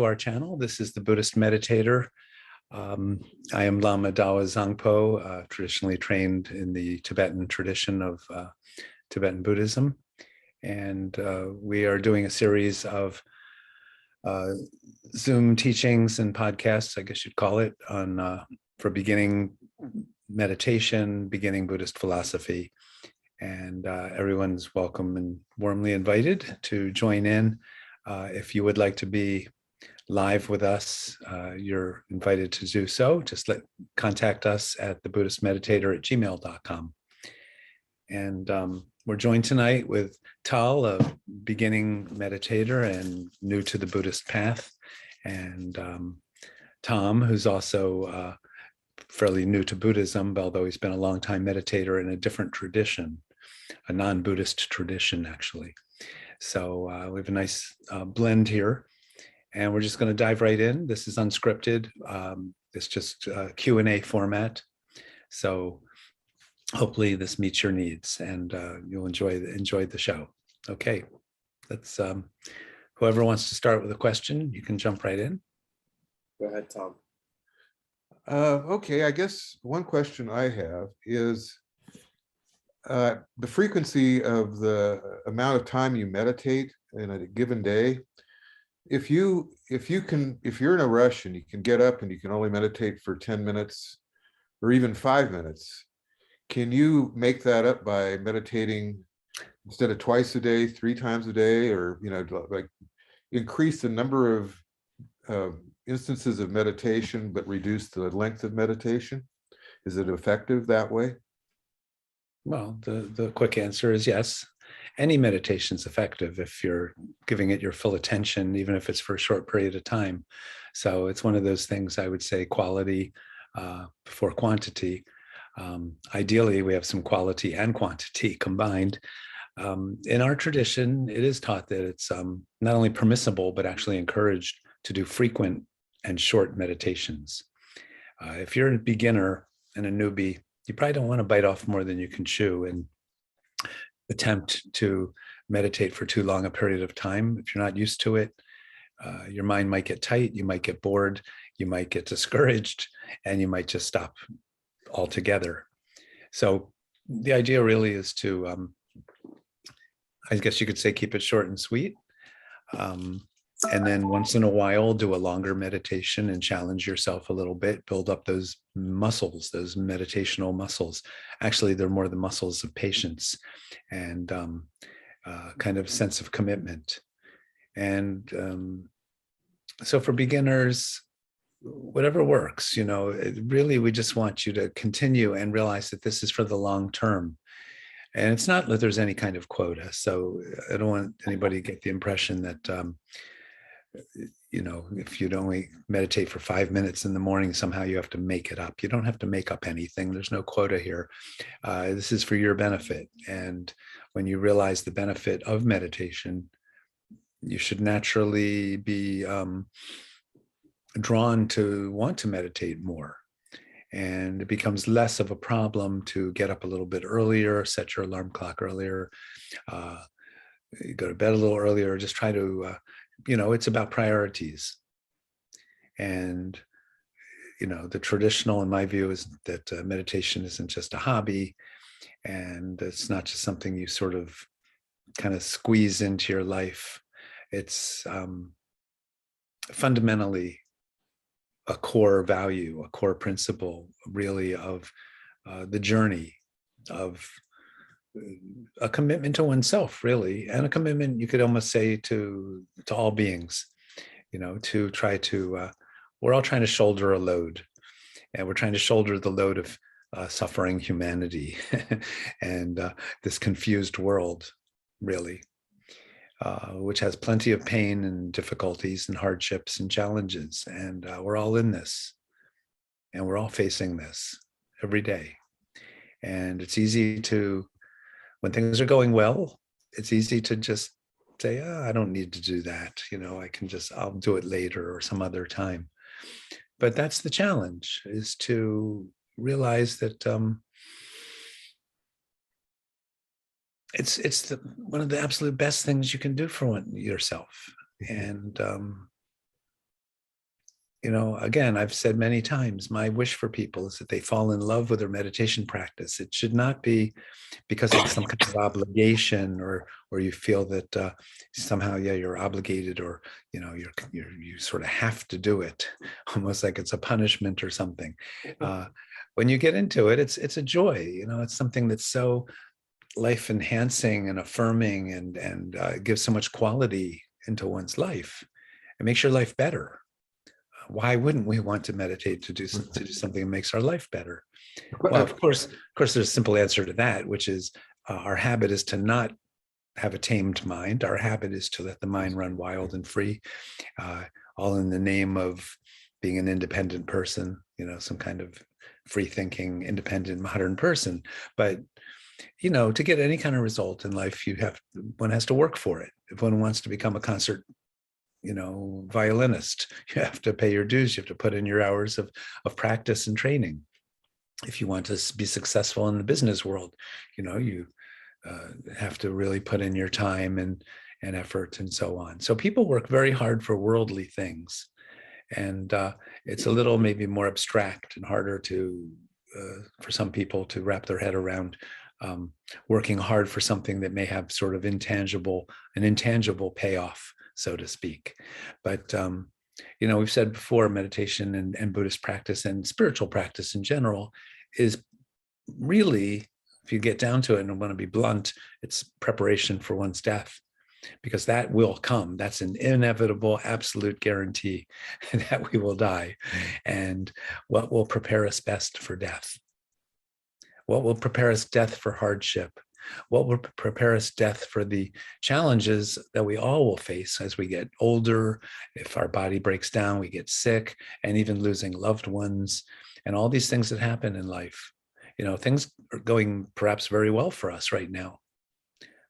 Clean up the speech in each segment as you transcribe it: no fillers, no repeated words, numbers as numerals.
to our channel. This is the Buddhist Meditator. I am Lama Dawa Zangpo, traditionally trained in the Tibetan tradition of Tibetan Buddhism. And we are doing a series of Zoom teachings and podcasts, I guess you'd call it, on for beginning meditation, beginning Buddhist philosophy. And everyone's welcome and warmly invited to join in. If you would like to be live with us, you're invited to do so. Just contact us at thebuddhistmeditator@gmail.com. And we're joined tonight with Tal, a beginning meditator and new to the Buddhist path, and Tom, who's also fairly new to Buddhism, although he's been a long time meditator in a different tradition, a non-Buddhist tradition, actually. So we have a nice blend here, and we're just going to dive right in. This is unscripted. It's just Q&A format. So hopefully this meets your needs, and you'll enjoy the show. Okay, let's. Whoever wants to start with a question, you can jump right in. Go ahead, Tom. Okay, I guess one question I have is the frequency of the amount of time you meditate in a given day. If you're in a rush and you can get up and you can only meditate for 10 minutes or even 5 minutes, can you make that up by meditating instead of twice a day, 3 times a day, or like increase the number of instances of meditation but reduce the length of meditation? Is it effective that way? Well, the quick answer is yes. Any meditation is effective if you're giving it your full attention, even if it's for a short period of time. So it's one of those things, I would say, quality before quantity. Ideally, we have some quality and quantity combined. In our tradition, it is taught that it's not only permissible, but actually encouraged to do frequent and short meditations. If you're a beginner and a newbie, you probably don't want to bite off more than you can chew and attempt to meditate for too long a period of time. If you're not used to it, your mind might get tight, you might get bored, you might get discouraged, and you might just stop altogether. So the idea really is to, I guess you could say, keep it short and sweet. And then once in a while, do a longer meditation and challenge yourself a little bit, build up those muscles, those meditational muscles. Actually, they're more the muscles of patience and kind of sense of commitment. And so for beginners, whatever works, really, we just want you to continue and realize that this is for the long term. And it's not that there's any kind of quota. So I don't want anybody to get the impression that, if you'd only meditate for 5 minutes in the morning, somehow you have to make it up. You don't have to make up anything. There's no quota here. This is for your benefit. And when you realize the benefit of meditation, you should naturally be drawn to want to meditate more. And it becomes less of a problem to get up a little bit earlier, set your alarm clock earlier, go to bed a little earlier, just try to, it's about priorities. And, the traditional, in my view, is that meditation isn't just a hobby, and it's not just something you sort of kind of squeeze into your life. It's fundamentally a core value, a core principle, really, of the journey, of a commitment to oneself, really, and a commitment, you could almost say, to all beings, to try to, we're all trying to shoulder a load, and we're trying to shoulder the load of suffering humanity and this confused world, really, which has plenty of pain and difficulties and hardships and challenges. And we're all in this, and we're all facing this every day. And it's easy to, when things are going well, it's easy to just say, I don't need to do that. I'll do it later or some other time. But that's the challenge, is to realize that it's one of the absolute best things you can do for yourself. And again, I've said many times, my wish for people is that they fall in love with their meditation practice. It should not be because it's some kind of obligation, or you feel that somehow, yeah, you're obligated, or you sort of have to do it, almost like it's a punishment or something. When you get into it, it's a joy. It's something that's so life enhancing and affirming, and gives so much quality into one's life. It makes your life better. Why wouldn't we want to meditate to do something that makes our life better? Well, of course, there's a simple answer to that, which is our habit is to not have a tamed mind. Our habit is to let the mind run wild and free, all in the name of being an independent person, some kind of free thinking, independent, modern person. But, to get any kind of result in life, one has to work for it. If one wants to become a concert violinist, you have to pay your dues. You have to put in your hours of practice and training. If you want to be successful in the business world, you have to really put in your time and effort and so on. So people work very hard for worldly things, and it's a little maybe more abstract and harder for some people to wrap their head around, working hard for something that may have sort of an intangible payoff, so to speak. But we've said before, meditation and Buddhist practice and spiritual practice in general is really, if you get down to it and want to be blunt, it's preparation for one's death, because that will come. That's an inevitable, absolute guarantee that we will die. And what will prepare us best for death? What will prepare us death for hardship? What will prepare us death for the challenges that we all will face as we get older? If our body breaks down, we get sick, and even losing loved ones, and all these things that happen in life. Things are going perhaps very well for us right now,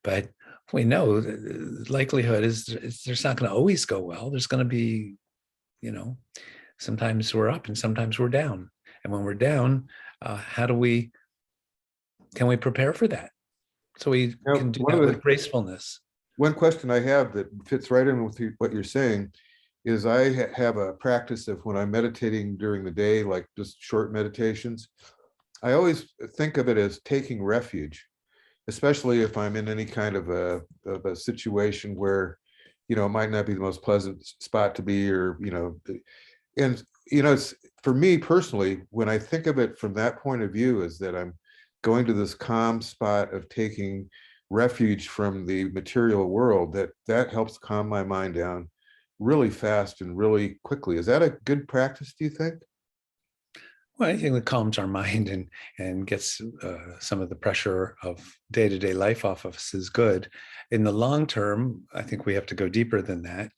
but we know the likelihood is there's not going to always go well. There's going to be, sometimes we're up and sometimes we're down. And when we're down, can we prepare for that? So we can do that with gracefulness. One question I have that fits right in with what you're saying is I have a practice of when I'm meditating during the day, like just short meditations, I always think of it as taking refuge, especially if I'm in any kind of a situation where, it might not be the most pleasant spot to be, or, and, it's for me personally, when I think of it from that point of view, is that I'm going to this calm spot of taking refuge from the material world, that helps calm my mind down really fast and really quickly. Is that a good practice, do you think? Well, anything that calms our mind and gets some of the pressure of day-to-day life off of us is good. In the long term, I think we have to go deeper than that.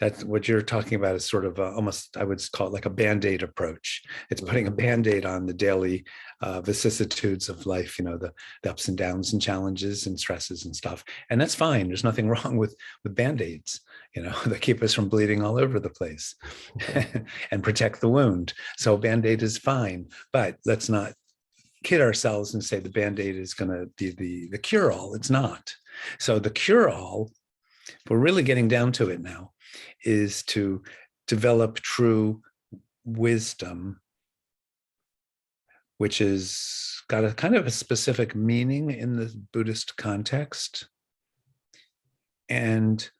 That's what you're talking about is sort of almost, I would call it like a Band-Aid approach. It's putting a Band-Aid on the daily vicissitudes of life, the ups and downs and challenges and stresses and stuff. And that's fine. There's nothing wrong with Band-Aids, that keep us from bleeding all over the place and protect the wound. So Band-Aid is fine, but let's not kid ourselves and say the Band-Aid is going to be the cure-all. It's not. So the cure-all, if we're really getting down to it now, is to develop true wisdom, which is got a kind of a specific meaning in the Buddhist context. And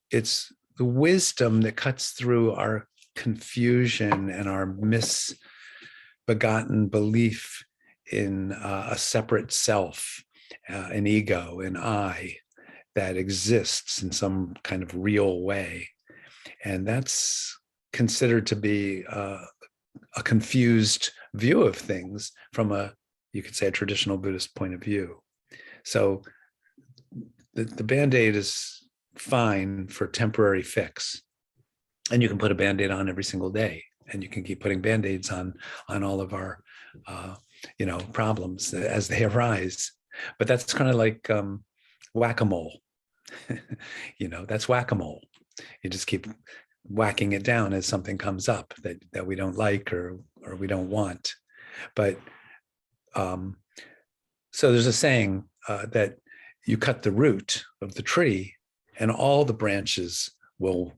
it's the wisdom that cuts through our confusion and our misbegotten belief in a separate self, an ego, an I that exists in some kind of real way. And that's considered to be a confused view of things from you could say, a traditional Buddhist point of view. So the Band-Aid is fine for temporary fix. And you can put a Band-Aid on every single day, and you can keep putting Band-Aids on all of our, problems as they arise. But that's kind of like whack-a-mole. That's whack-a-mole. You just keep whacking it down as something comes up that we don't like or we don't want. But so there's a saying that you cut the root of the tree and all the branches will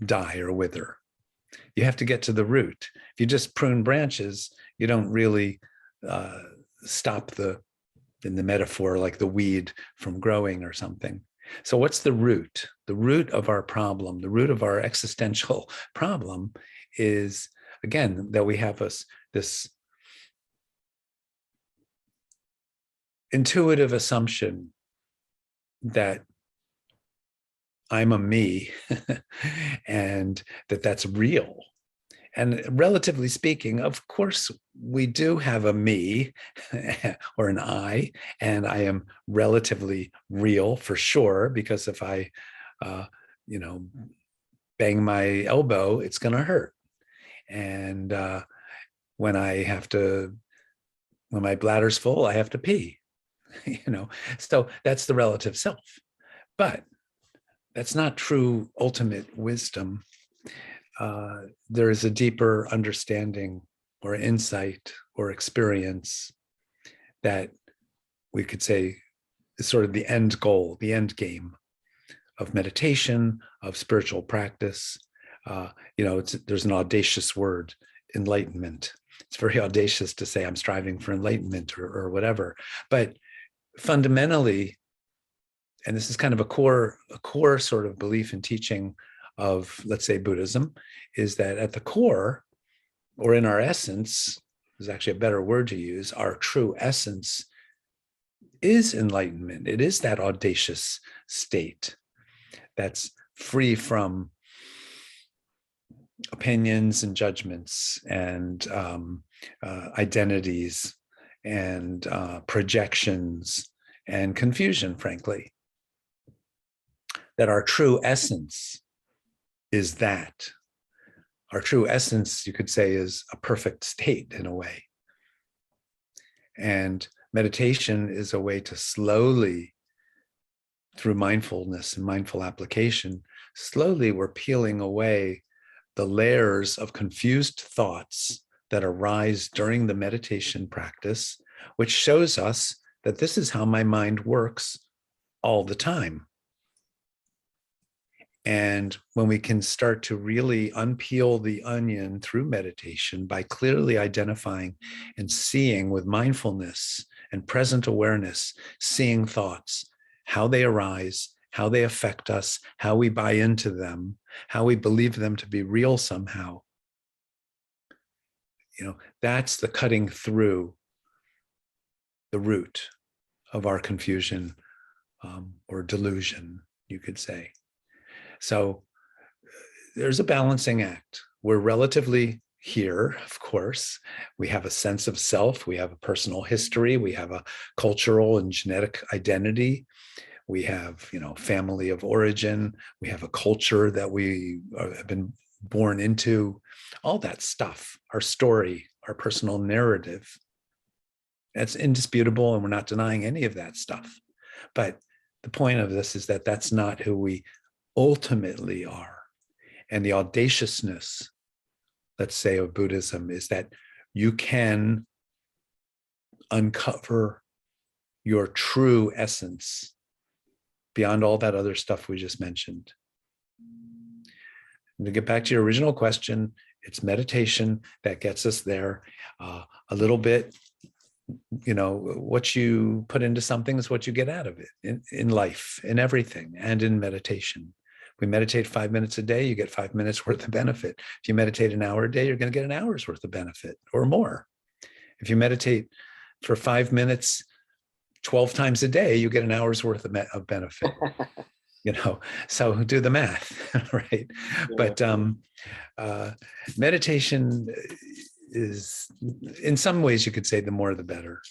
die or wither. You have to get to the root. If you just prune branches, you don't really stop in the metaphor, like the weed from growing or something. So what's the root? The root of our problem, the root of our existential problem is, again, that we have this intuitive assumption that I'm a me and that's real. And relatively speaking, of course, we do have a me or an I, and I am relatively real for sure, because if I, bang my elbow, it's going to hurt. And when my bladder's full, I have to pee, so that's the relative self. But that's not true ultimate wisdom. There is a deeper understanding or insight or experience that we could say is sort of the end goal, the end game of meditation, of spiritual practice. There's an audacious word, enlightenment. It's very audacious to say I'm striving for enlightenment or whatever. But fundamentally, and this is kind of a core sort of belief and teaching of, let's say, Buddhism, is that at the core, or in our essence, is actually a better word to use, our true essence is enlightenment. It is that audacious state that's free from opinions and judgments and identities and projections and confusion, frankly. That our true essence is that. Our true essence, you could say, is a perfect state in a way. And meditation is a way to slowly, through mindfulness and mindful application, slowly we're peeling away the layers of confused thoughts that arise during the meditation practice, which shows us that this is how my mind works all the time. And when we can start to really unpeel the onion through meditation by clearly identifying and seeing with mindfulness and present awareness, seeing thoughts, how they arise, how they affect us, how we buy into them, how we believe them to be real somehow. That's the cutting through the root of our confusion or delusion, you could say. So there's a balancing act. We're relatively here, of course. We have a sense of self. We have a personal history. We have a cultural and genetic identity. We have, family of origin. We have a culture that we have been born into. All that stuff, our story, our personal narrative. That's indisputable, and we're not denying any of that stuff. But the point of this is that that's not who we ultimately are. And the audaciousness, let's say, of Buddhism is that you can uncover your true essence beyond all that other stuff we just mentioned. And to get back to your original question, it's meditation that gets us there. A little bit, what you put into something is what you get out of it in life, in everything, and in meditation. If we meditate 5 minutes a day, you get 5 minutes worth of benefit. If you meditate an hour a day, you're going to get an hour's worth of benefit or more. If you meditate for 5 minutes 12 times a day, you get an hour's worth of benefit. So do the math, right? Yeah. But meditation is, in some ways, you could say the more the better.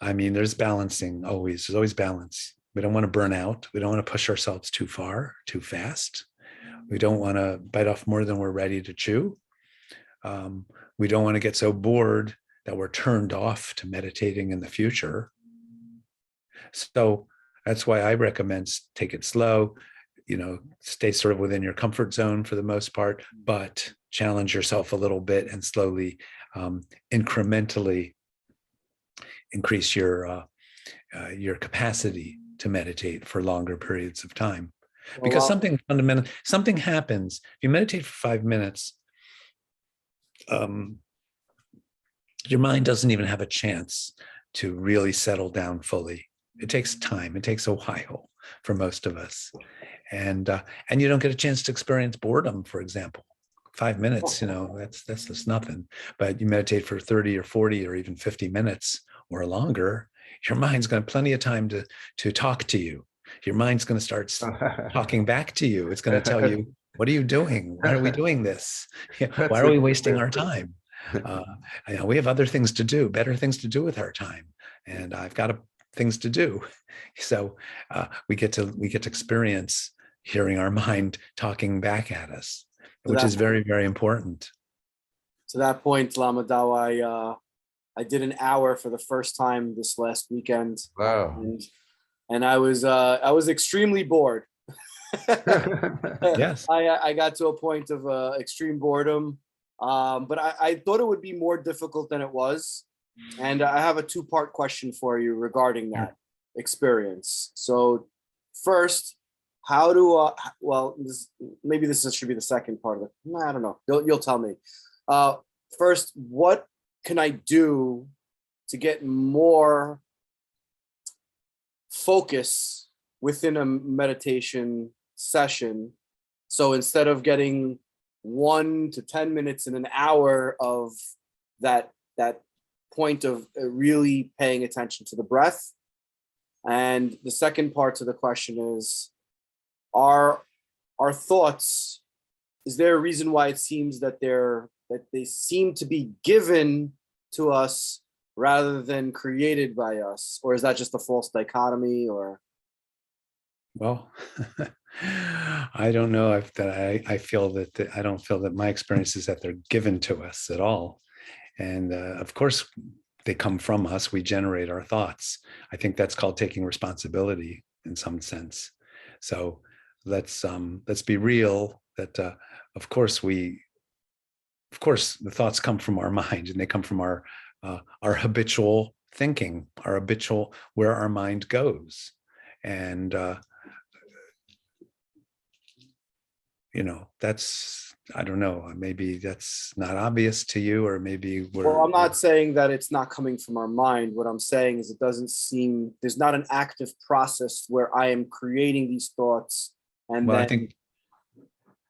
I mean, there's balancing always. There's always balance. We don't want to burn out. We don't want to push ourselves too far, too fast. We don't want to bite off more than we're ready to chew. We don't want to get so bored that we're turned off to meditating in the future. So that's why I recommend take it slow, stay sort of within your comfort zone for the most part, but challenge yourself a little bit and slowly, incrementally increase your capacity to meditate for longer periods of time. Because something fundamental, something happens. If you meditate for 5 minutes, your mind doesn't even have a chance to really settle down fully. It takes time. It takes a while for most of us. And you don't get a chance to experience boredom, for example. 5 minutes, that's just nothing. But you meditate for 30 or 40 or even 50 minutes or longer, your mind's got plenty of time to talk to you. Your mind's going to start talking back to you. It's going to tell you, what are you doing? Why are we doing this? Why are we wasting our time? We have other things to do, better things to do with our time. And I've got things to do. So we get to experience hearing our mind talking back at us, which is very, very important. To that point, Lama Dawa, I did an hour for the first time this last weekend. Wow. And I was extremely bored. Yes. I got to a point of extreme boredom, but I thought it would be more difficult than it was. And I have a two-part question for you regarding that experience. So first, how do maybe this should be the second part of it. I don't know. You'll tell me. First, what can I do to get more focus within a meditation session? So instead of getting 1 to 10 minutes in an hour of that point of really paying attention to the breath. And the second part to the question is, are our thoughts, is there a reason why it seems that they seem to be given to us rather than created by us? Or is that just a false dichotomy? Or well, I don't know if that I feel that I don't feel that my experience is that they're given to us at all. And of course, they come from us. We generate our thoughts. I think that's called taking responsibility in some sense. So let's be real. That of course the thoughts come from our mind, and they come from our habitual thinking, our habitual where our mind goes, and that's, I don't know, maybe that's not obvious to you, or maybe well, I'm not saying that it's not coming from our mind. What I'm saying is it doesn't seem, there's not an active process where I am creating these thoughts. And well, then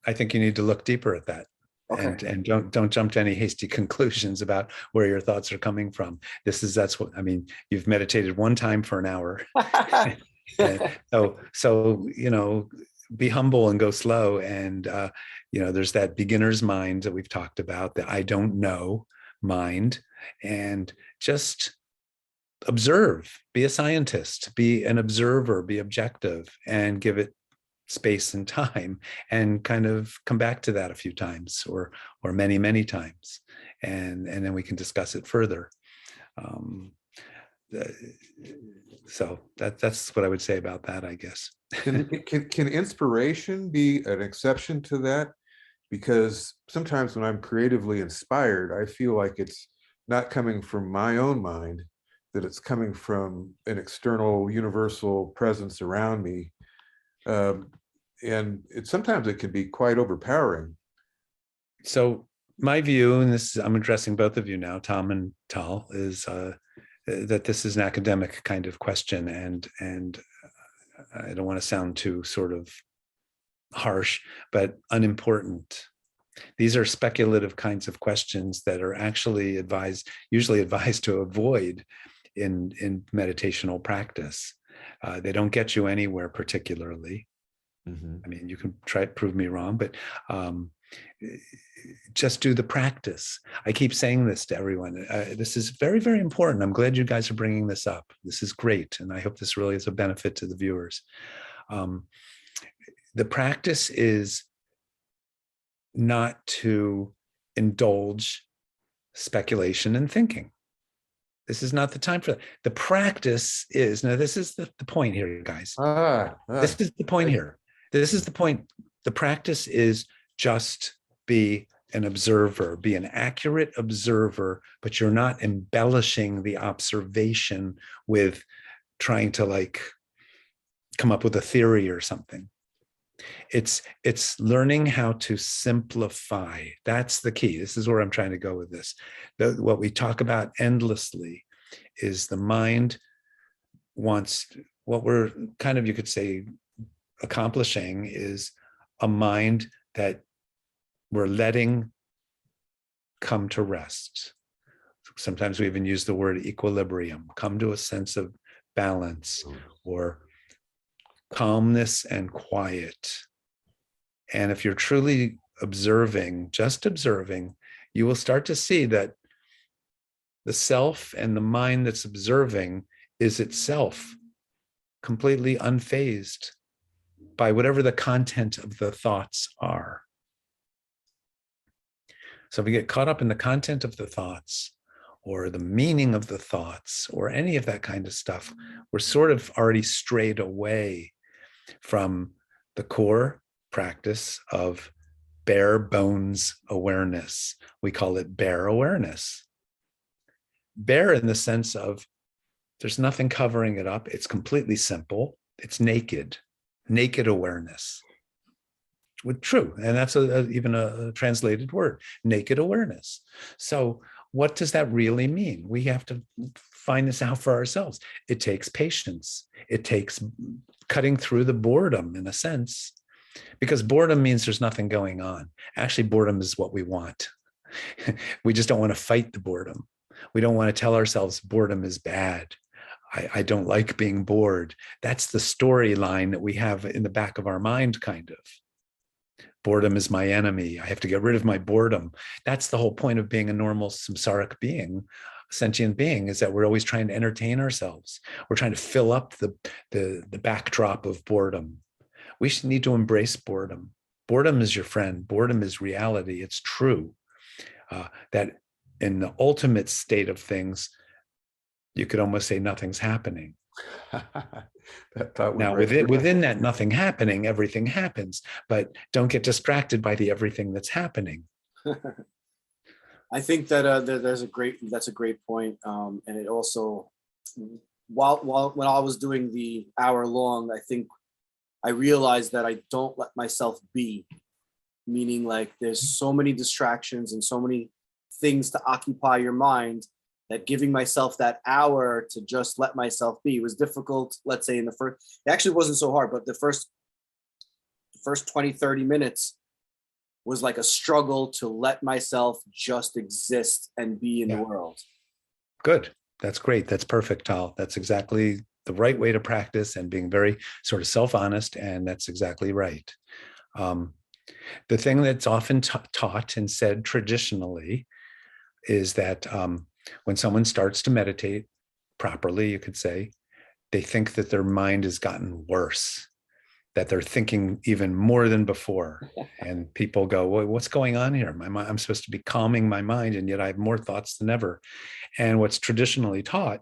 I think you need to look deeper at that. Okay. And don't jump to any hasty conclusions about where your thoughts are coming from. That's what I mean. You've meditated one time for an hour. So be humble and go slow. And there's that beginner's mind that we've talked about, the I don't know mind, and just observe, be a scientist, be an observer, be objective, and give it space and time, and kind of come back to that a few times, or many, many times, and then we can discuss it further. So that's what I would say about that, I guess. Can inspiration be an exception to that? Because sometimes when I'm creatively inspired, I feel like it's not coming from my own mind, that it's coming from an external universal presence around me. And sometimes it can be quite overpowering. So my view, and I'm addressing both of you now, Tom and Tal, is that this is an academic kind of question, and I don't want to sound too sort of harsh, but unimportant. These are speculative kinds of questions that are actually usually advised to avoid in meditational practice. They don't get you anywhere particularly. Mm-hmm. I mean, you can try to prove me wrong, but just do the practice. I keep saying this to everyone. This is very, very important. I'm glad you guys are bringing this up. This is great. And I hope this really is a benefit to the viewers. The practice is not to indulge speculation and thinking. This is not the time for that. The practice is, now this is the point here, guys. This is the point here. This is the point. The practice is just be an observer, be an accurate observer, but you're not embellishing the observation with trying to come up with a theory or something. It's learning how to simplify. That's the key. This is where I'm trying to go with this. What we talk about endlessly is the mind wants, what we're kind of, you could say, accomplishing is a mind that we're letting come to rest. Sometimes we even use the word equilibrium, come to a sense of balance or calmness and quiet. And if you're truly observing, just observing, you will start to see that the self and the mind that's observing is itself completely unfazed by whatever the content of the thoughts are. So if we get caught up in the content of the thoughts or the meaning of the thoughts or any of that kind of stuff, we're sort of already strayed away from the core practice of bare bones awareness. We call it bare awareness. Bare in the sense of there's nothing covering it up. It's completely simple. It's naked awareness. True. And that's even a translated word, naked awareness. So what does that really mean? We have to find this out for ourselves. It takes patience. It takes cutting through the boredom in a sense, because boredom means there's nothing going on. Actually, boredom is what we want. We just don't want to fight the boredom. We don't want to tell ourselves boredom is bad. I don't like being bored. That's the storyline that we have in the back of our mind, kind of. Boredom is my enemy. I have to get rid of my boredom. That's the whole point of being a normal samsaric being, sentient being, is that we're always trying to entertain ourselves. We're trying to fill up the backdrop of boredom. We should need to embrace boredom. Boredom is your friend. Boredom is reality. It's true. That in the ultimate state of things, you could almost say nothing's happening. Now, within that nothing happening, everything happens, but don't get distracted by the everything that's happening. I think that that's a great point. And it also, when I was doing the hour long, I think I realized that I don't let myself be, meaning like there's so many distractions and so many things to occupy your mind that giving myself that hour to just let myself be was difficult. Let's say in the first, it actually wasn't so hard, but the first 20, 30 minutes was like a struggle to let myself just exist and be in the world. Good. That's great. That's perfect, Tal. That's exactly the right way to practice, and being very sort of self-honest. And that's exactly right. The thing that's often taught and said traditionally is that when someone starts to meditate properly, you could say, they think that their mind has gotten worse, that they're thinking even more than before. And people go, well, what's going on here? I'm supposed to be calming my mind, and yet I have more thoughts than ever. And what's traditionally taught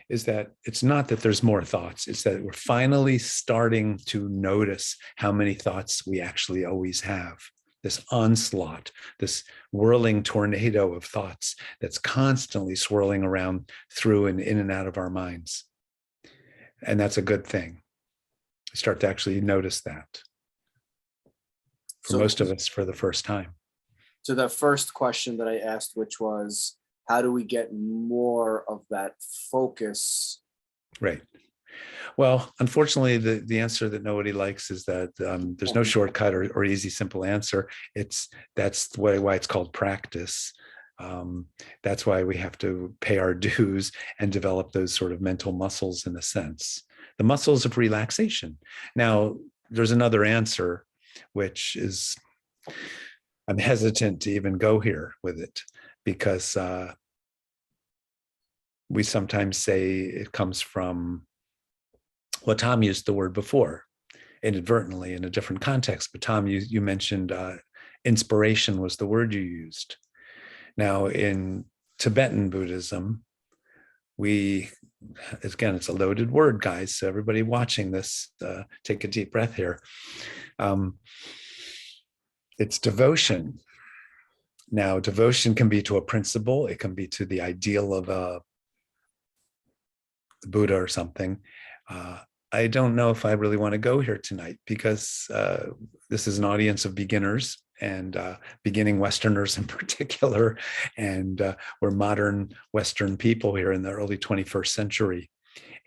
is that it's not that there's more thoughts, it's that we're finally starting to notice how many thoughts we actually always have. This onslaught, this whirling tornado of thoughts that's constantly swirling around through and in and out of our minds. And that's a good thing. Start to actually notice that. For most of us, for the first time. So the first question that I asked, which was, how do we get more of that focus? Right. Well, unfortunately, the answer that nobody likes is that there's no shortcut or easy, simple answer. That's why it's called practice. That's why we have to pay our dues and develop those sort of mental muscles, in a sense, the muscles of relaxation. Now, there's another answer, which is, I'm hesitant to even go here with it, because we sometimes say it comes from, well, Tom used the word before, inadvertently in a different context, but Tom, you mentioned inspiration was the word you used. Now, in Tibetan Buddhism, again, it's a loaded word, guys, so everybody watching this, take a deep breath here. It's devotion. Now, devotion can be to a principle, it can be to the ideal of a Buddha or something. I don't know if I really want to go here tonight, because this is an audience of beginners, and beginning Westerners in particular. And we're modern Western people here in the early 21st century.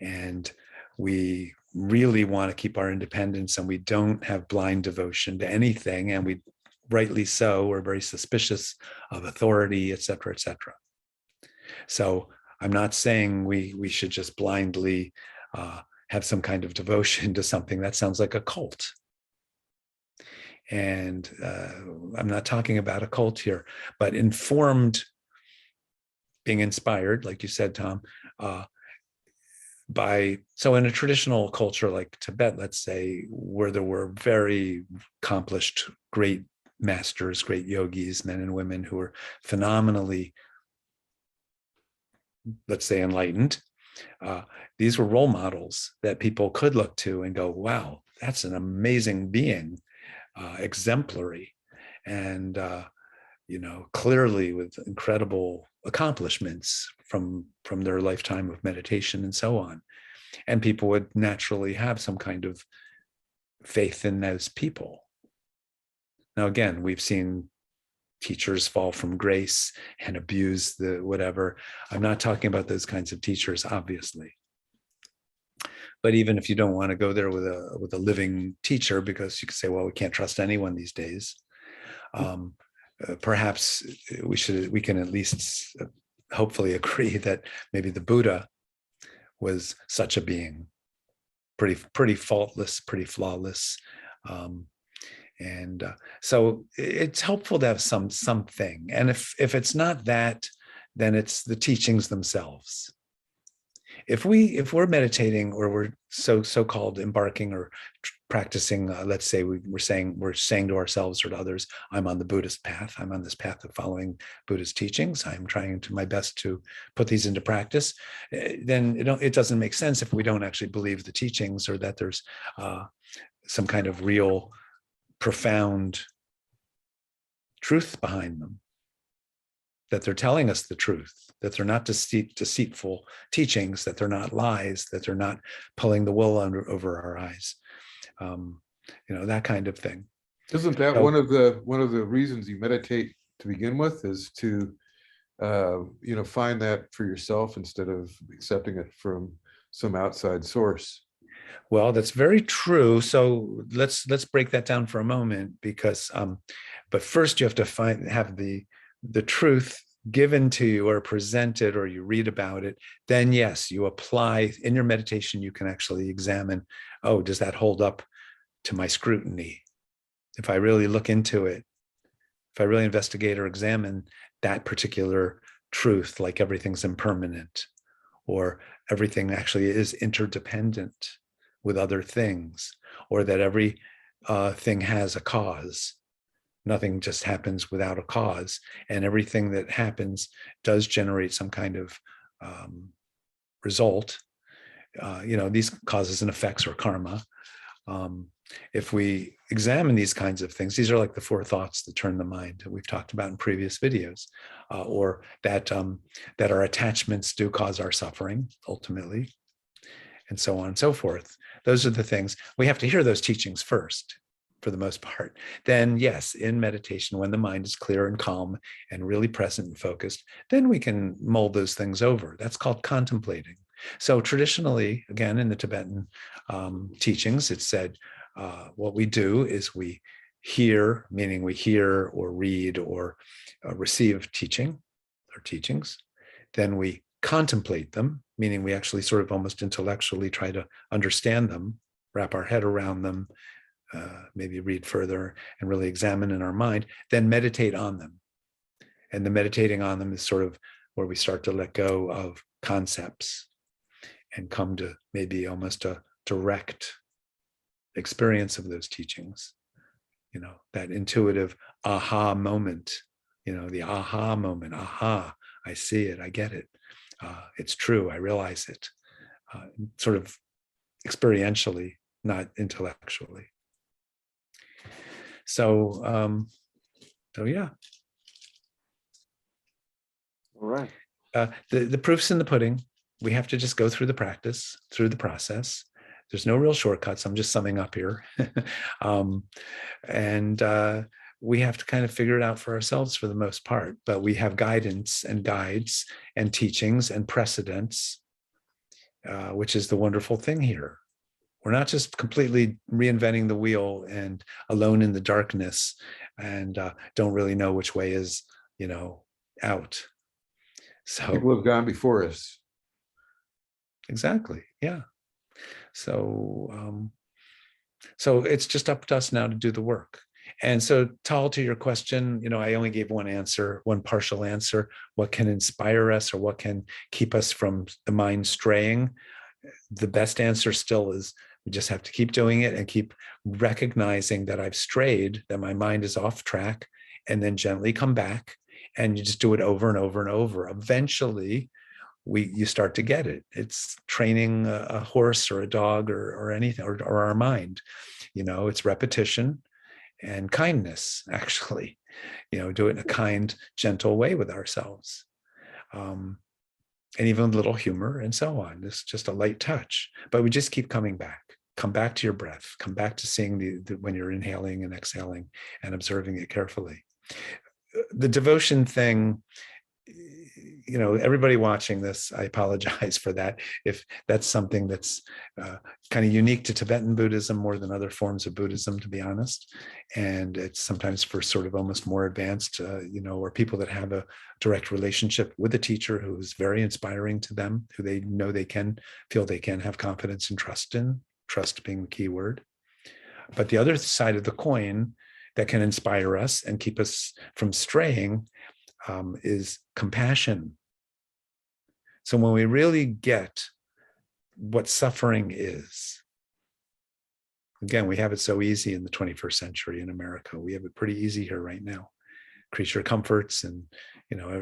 And we really want to keep our independence, and we don't have blind devotion to anything. And we, rightly so, we're very suspicious of authority, et cetera, et cetera. So I'm not saying we should just blindly have some kind of devotion to something. That sounds like a cult. And I'm not talking about a cult here, but informed, being inspired, like you said, Tom, so in a traditional culture like Tibet, let's say, where there were very accomplished, great masters, great yogis, men and women who were phenomenally, let's say, enlightened, these were role models that people could look to and go, wow, that's an amazing being, exemplary, and clearly with incredible accomplishments from their lifetime of meditation and so on. And people would naturally have some kind of faith in those people. Now, again, we've seen teachers fall from grace and abuse the whatever. I'm not talking about those kinds of teachers, obviously. But even if you don't want to go there with a living teacher, because you could say, well, we can't trust anyone these days. Perhaps we can at least hopefully agree that maybe the Buddha was such a being, pretty faultless, pretty flawless. So it's helpful to have something. And if it's not that, then it's the teachings themselves. If we're meditating, or we're so-called embarking or practicing, let's say we're saying to ourselves or to others, I'm on the Buddhist path. I'm on this path of following Buddhist teachings. I'm trying to my best to put these into practice. Then it doesn't make sense if we don't actually believe the teachings, or that there's some kind of real, profound truth behind them, that they're telling us the truth, that they're not deceitful teachings, that they're not lies, that they're not pulling the wool over our eyes, that kind of thing. Isn't that one of the reasons you meditate to begin with, is to find that for yourself instead of accepting it from some outside source? Well, that's very true. So let's break that down for a moment, because but first you have to have the truth given to you or presented, or you read about it. Then yes, you apply in your meditation. You can actually examine, oh, does that hold up to my scrutiny? If I really look into it, if I really investigate or examine that particular truth, like everything's impermanent, or everything actually is interdependent with other things, or that every thing has a cause. Nothing just happens without a cause, and everything that happens does generate some kind of result. These causes and effects, or karma. If we examine these kinds of things, these are like the four thoughts that turn the mind that we've talked about in previous videos, or that our attachments do cause our suffering ultimately, and so on and so forth. Those are the things. We have to hear those teachings first, for the most part. Then yes, in meditation, when the mind is clear and calm and really present and focused, then we can mull those things over. That's called contemplating. So traditionally, again, in the Tibetan teachings, it's said, what we do is we hear, meaning we hear or read or receive teaching or teachings. Then we contemplate them, meaning we actually sort of almost intellectually try to understand them, wrap our head around them, maybe read further and really examine in our mind, then meditate on them. And the meditating on them is sort of where we start to let go of concepts and come to maybe almost a direct experience of those teachings. That intuitive aha moment, the aha moment, aha, I see it, I get it. It's true, I realize it, sort of experientially, not intellectually. So yeah. All right. The proof's in the pudding. We have to just go through the practice, through the process. There's no real shortcuts. I'm just summing up here. um, and we have to kind of figure it out for ourselves for the most part. But we have guidance and guides and teachings and precedents, which is the wonderful thing here. We're not just completely reinventing the wheel and alone in the darkness and don't really know which way is, out. So People have gone before us. exactly. Yeah. So it's just up to us now to do the work. And so, Tal, to your question, I only gave one answer, one partial answer. What can inspire us or what can keep us from the mind straying? The best answer still is we just have to keep doing it and keep recognizing that I've strayed, that my mind is off track, and then gently come back. And you just do it over and over and over. Eventually, you start to get it. It's training a horse or a dog or anything, or our mind. It's repetition and kindness, actually. Do it in a kind, gentle way with ourselves. And even a little humor and so on. It's just a light touch, but we just keep coming back. Come back to your breath. Come back to seeing the when you're inhaling and exhaling and observing it carefully. The devotion thing, everybody watching this, I apologize for that. If that's something that's kind of unique to Tibetan Buddhism more than other forms of Buddhism, to be honest. And it's sometimes for sort of almost more advanced, or people that have a direct relationship with a teacher who is very inspiring to them, who they know they can feel they can have confidence and trust in, trust being the key word. But the other side of the coin that can inspire us and keep us from straying is compassion. So when we really get what suffering is, again, we have it so easy in the 21st century in America. We have it pretty easy here right now. Creature comforts and,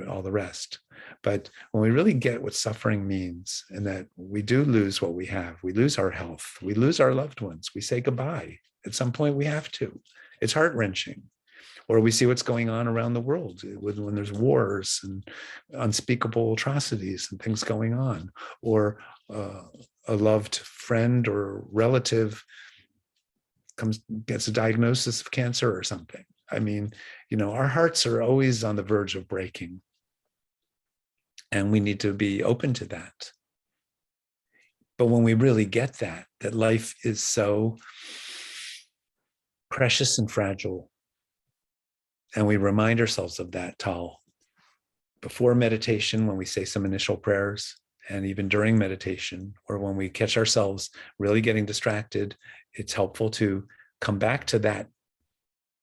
all the rest. But when we really get what suffering means, and that we do lose what we have, we lose our health, we lose our loved ones, we say goodbye. At some point we have to. It's heart-wrenching. Or we see what's going on around the world when there's wars and unspeakable atrocities and things going on, or a loved friend or relative gets a diagnosis of cancer or something. I mean, our hearts are always on the verge of breaking, and we need to be open to that. But when we really get that life is so precious and fragile, and we remind ourselves of that, Tal, before meditation, when we say some initial prayers, and even during meditation, or when we catch ourselves really getting distracted, it's helpful to come back to that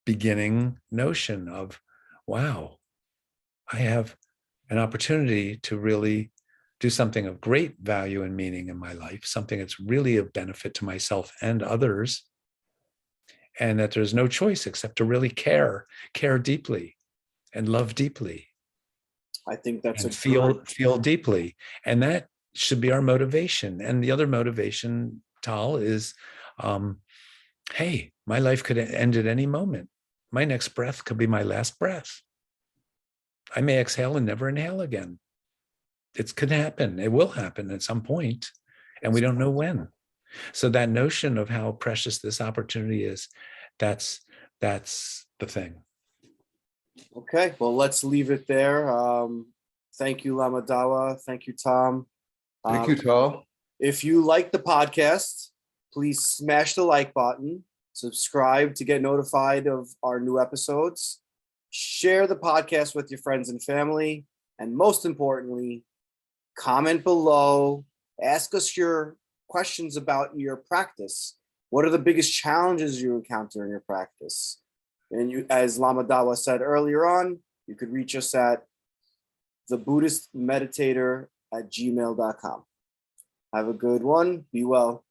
beginning notion of, wow, I have an opportunity to really do something of great value and meaning in my life, something that's really of benefit to myself and others, and that there's no choice except to really care deeply and love deeply. I think that's and feel deeply. And that should be our motivation. And the other motivation, Tal, is, hey, my life could end at any moment. My next breath could be my last breath. I may exhale and never inhale again. It could happen. It will happen at some point, and we don't know when. So that notion of how precious this opportunity is, that's the thing. Okay, well, let's leave it there. Thank you, Lama Dawa. Thank you, Tom. Thank you, Tal. If you like the podcast, please smash the like button, subscribe to get notified of our new episodes, share the podcast with your friends and family, and most importantly, comment below, ask us your questions about your practice. What are the biggest challenges you encounter in your practice? And you, as Lama Dawa said earlier on, you could reach us at the Buddhist Meditator at gmail.com. Have a good one. Be well.